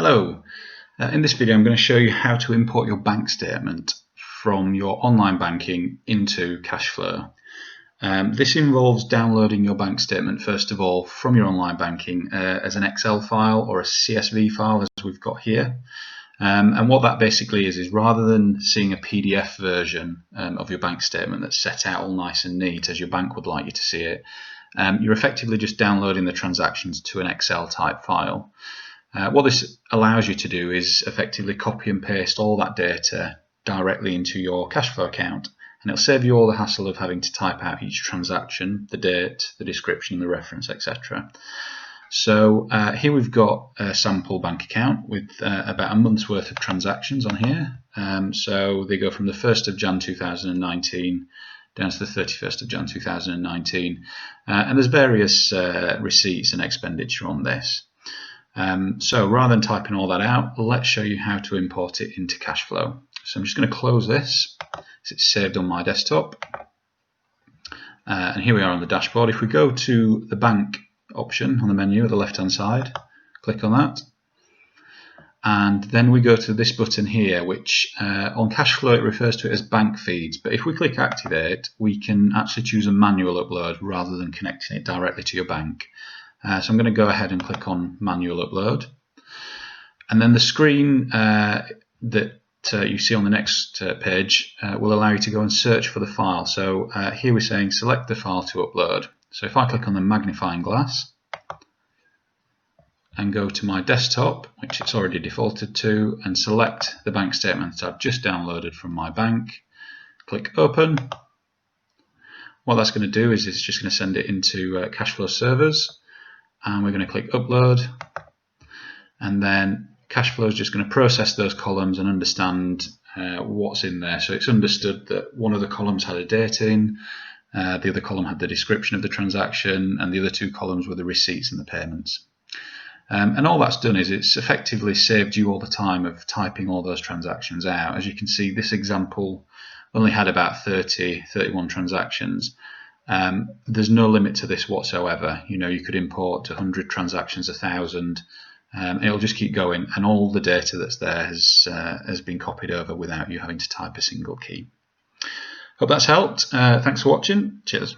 Hello, in this video I'm going to show you how to import your bank statement from your online banking into Kashflow. This involves downloading your bank statement first of all from your online banking as an Excel file or a CSV file as we've got here. And what that basically is rather than seeing a PDF version of your bank statement that's set out all nice and neat as your bank would like you to see it, you're effectively just downloading the transactions to an Excel type file. What this allows you to do is effectively copy and paste all that data directly into your Kashflow account, and it'll save you all the hassle of having to type out each transaction, the date, the description, the reference, etc. So here we've got a sample bank account with about a month's worth of transactions on here. So they go from the 1st of Jan 2019 down to the 31st of Jan 2019, and there's various receipts and expenditure on this. So rather than typing all that out, let's show you how to import it into Kashflow. So I'm just going to close this, so it's saved on my desktop. And here we are on the dashboard. If we go to the bank option on the menu at the left hand side, click on that. And then we go to this button here, which on Kashflow it refers to it as bank feeds. But if we click activate, we can actually choose a manual upload rather than connecting it directly to your bank. So I'm going to go ahead and click on manual upload, and then the screen that you see on the next page will allow you to go and search for the file. So here we're saying select the file to upload. So if I click on the magnifying glass and go to my desktop, which it's already defaulted to, and select the bank statement that I've just downloaded from my bank, click open. What that's going to do is it's just going to send it into Kashflow servers. And we're going to click upload, and then Kashflow is just going to process those columns and understand what's in there. So it's understood that one of the columns had a date in, the other column had the description of the transaction, and the other two columns were the receipts and the payments. And all that's done is it's effectively saved you all the time of typing all those transactions out. As you can see, this example only had about 31 transactions. There's no limit to this whatsoever. You know, you could import 100 transactions, 1,000, it'll just keep going, and all the data that's there has been copied over without you having to type a single key. Hope that's helped. Thanks for watching. Cheers.